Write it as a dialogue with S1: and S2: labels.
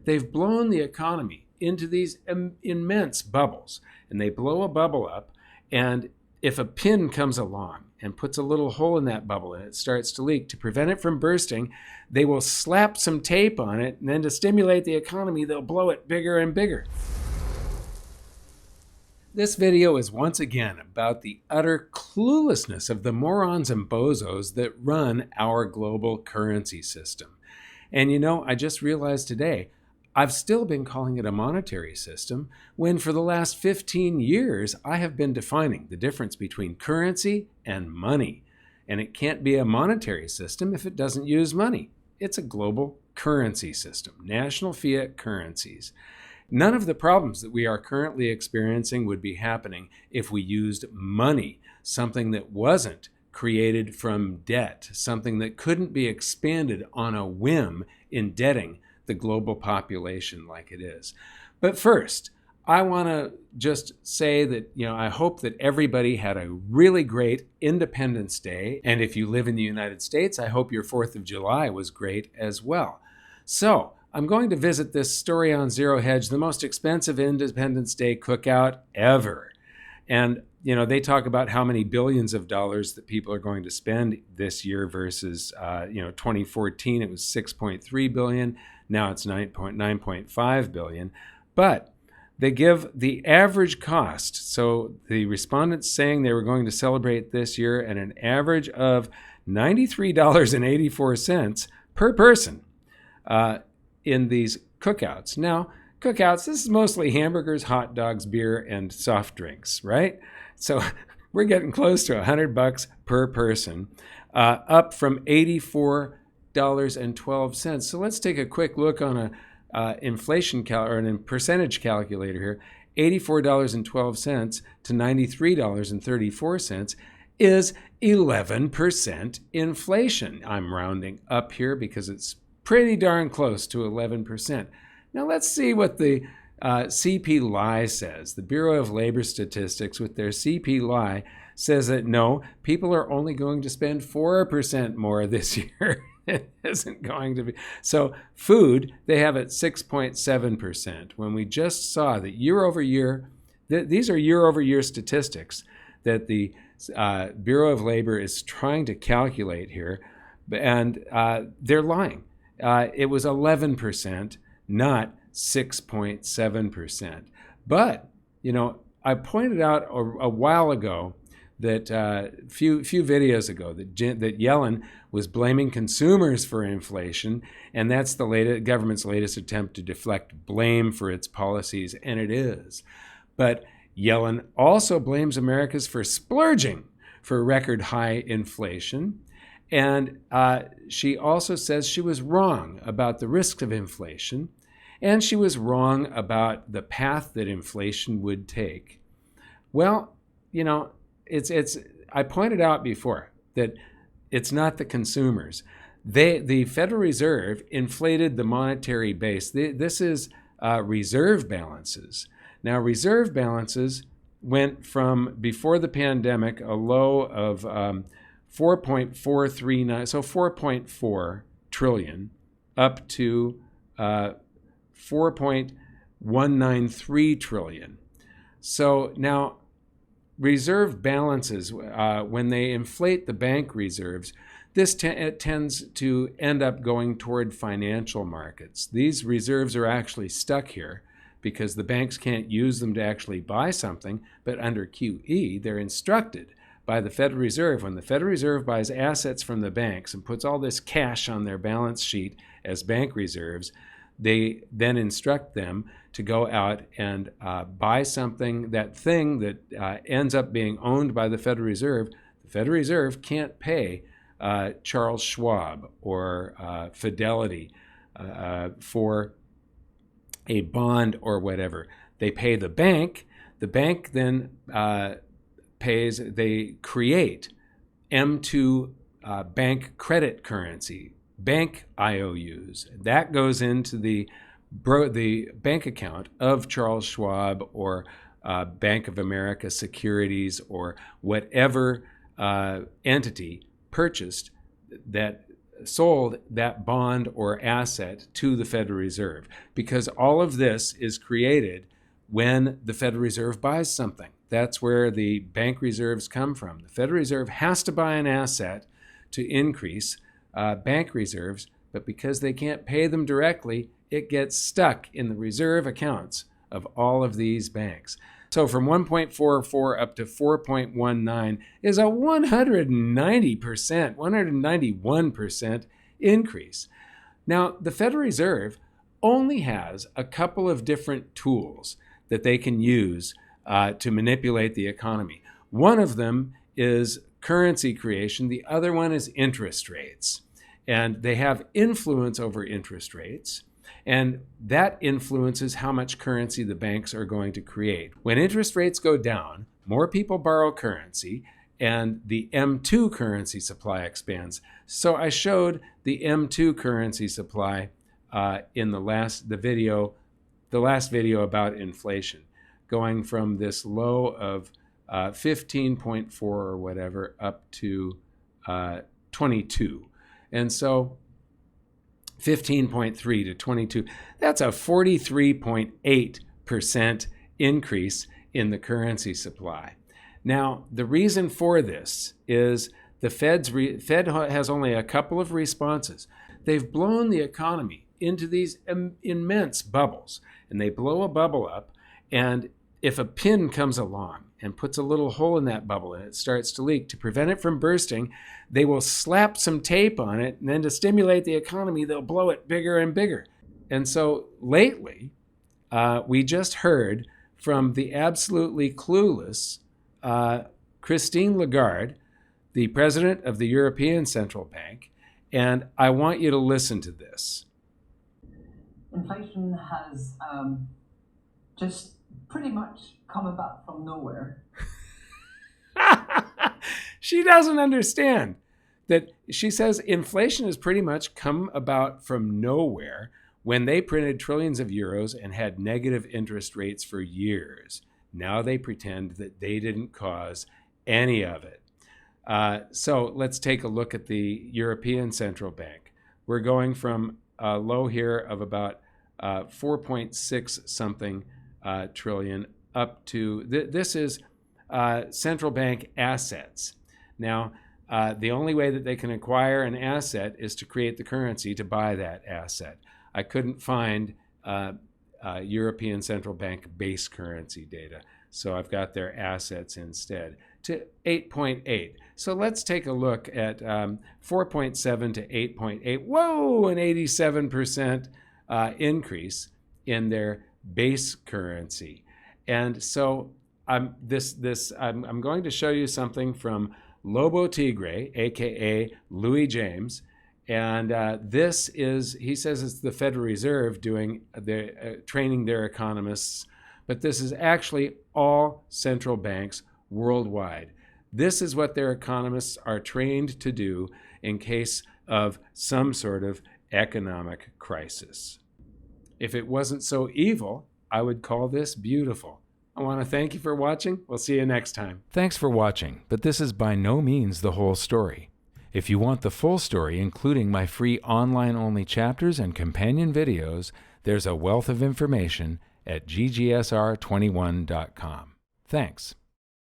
S1: they've blown the economy into these immense bubbles. And they blow a bubble up, and if a pin comes along and puts a little hole in that bubble and it starts to leak, to prevent it from bursting, they will slap some tape on it, and then to stimulate the economy, they'll blow it bigger and bigger. This video is once again about the utter cluelessness of the morons and bozos that run our global currency system. And you know, I just realized today, I've still been calling it a monetary system when for the last 15 years I have been defining the difference between currency and money. And it can't be a monetary system if it doesn't use money. It's a global currency system, national fiat currencies. None of the problems that we are currently experiencing would be happening if we used money, something that wasn't created from debt, something that couldn't be expanded on a whim, indebting the global population like it is. But first, I want to just say that, I hope that everybody had a really great Independence Day. And if you live in the United States, I hope your 4th of July was great as well. So I'm going to visit this story on Zero Hedge, the most expensive Independence Day cookout ever. And, they talk about how many billions of dollars that people are going to spend this year versus, 2014, it was 6.3 billion. Now it's 9.5 billion. But they give the average cost. So the respondents saying they were going to celebrate this year at an average of $93.84 per person in these cookouts. Now, cookouts, this is mostly hamburgers, hot dogs, beer, and soft drinks, right? So we're getting close to $100 per person, up from $84.12. So let's take a quick look on a inflation or a percentage calculator here. $84.12 to $93.34 is 11% inflation. I'm rounding up here because it's pretty darn close to 11%. Now let's see what the CP-LI says. The Bureau of Labor Statistics with their CP-LI says that no, people are only going to spend 4% more this year. It isn't going to be. So food, they have it 6.7%. When we just saw that year over year, these are year over year statistics that the Bureau of Labor is trying to calculate here, and they're lying. It was 11%, not 6.7%. But, I pointed out a while ago that few videos ago that Yellen was blaming consumers for inflation, and that's the government's latest attempt to deflect blame for its policies, and it is. But Yellen also blames Americans for splurging for record high inflation, and she also says she was wrong about the risks of inflation, and she was wrong about the path that inflation would take. Well, it's I pointed out before that it's not the consumers. The Federal Reserve inflated the monetary base. This is reserve balances. Now, reserve balances went from, before the pandemic, a low of 4.439, so 4.4 trillion, up to 4.193 trillion. So now, reserve balances, when they inflate the bank reserves, this tends to end up going toward financial markets. These reserves are actually stuck here because the banks can't use them to actually buy something, but under QE, they're instructed by the Federal Reserve. When the Federal Reserve buys assets from the banks and puts all this cash on their balance sheet as bank reserves, they then instruct them to go out and buy something, that thing that ends up being owned by the Federal Reserve. The Federal Reserve can't pay Charles Schwab or Fidelity for a bond or whatever. They pay the bank. The bank then pays, they create M2 bank credit currency, bank IOUs. That goes into the bank account of Charles Schwab or Bank of America Securities or whatever entity purchased that sold that bond or asset to the Federal Reserve, because all of this is created when the Federal Reserve buys something. That's where the bank reserves come from. The Federal Reserve has to buy an asset to increase bank reserves, but because they can't pay them directly, it gets stuck in the reserve accounts of all of these banks. So from 1.44 up to 4.19 is a 190%, 191% increase. Now, the Federal Reserve only has a couple of different tools that they can use to manipulate the economy. One of them is currency creation. The other one is interest rates. And they have influence over interest rates. And that influences how much currency the banks are going to create. When interest rates go down, more people borrow currency, and the M2 currency supply expands. So I showed the M2 currency supply in the last video about inflation, going from this low of 15.4 or whatever up to 22. And so 15.3 to 22, that's a 43.8% increase in the currency supply. Now, the reason for this is the Fed has only a couple of responses. They've blown the economy into these immense bubbles, and they blow a bubble up, and if a pin comes along and puts a little hole in that bubble and it starts to leak, to prevent it from bursting, they will slap some tape on it, and then to stimulate the economy, they'll blow it bigger and bigger. And so lately, we just heard from the absolutely clueless Christine Lagarde, the president of the European Central Bank, and I want you to listen to this.
S2: Inflation has just pretty much come about from nowhere.
S1: She doesn't understand that. She says inflation has pretty much come about from nowhere when they printed trillions of euros and had negative interest rates for years. Now they pretend that they didn't cause any of it. So let's take a look at the European Central Bank. We're going from a low here of about 4.6 something trillion up to, this is central bank assets. Now, the only way that they can acquire an asset is to create the currency to buy that asset. I couldn't find European Central Bank base currency data, so I've got their assets instead, to 8.8. So let's take a look at 4.7 to 8.8. Whoa, an 87% increase in their base currency. And so I'm going to show you something from Lobo Tigre, aka Louis James, and this is, he says it's the Federal Reserve doing training their economists, but this is actually all central banks worldwide. This is what their economists are trained to do in case of some sort of economic crisis. If it wasn't so evil, I would call this beautiful. I want to thank you for watching. We'll see you next time.
S3: Thanks for watching, but this is by no means the whole story. If you want the full story, including my free online-only chapters and companion videos, there's a wealth of information at ggsr21.com. Thanks.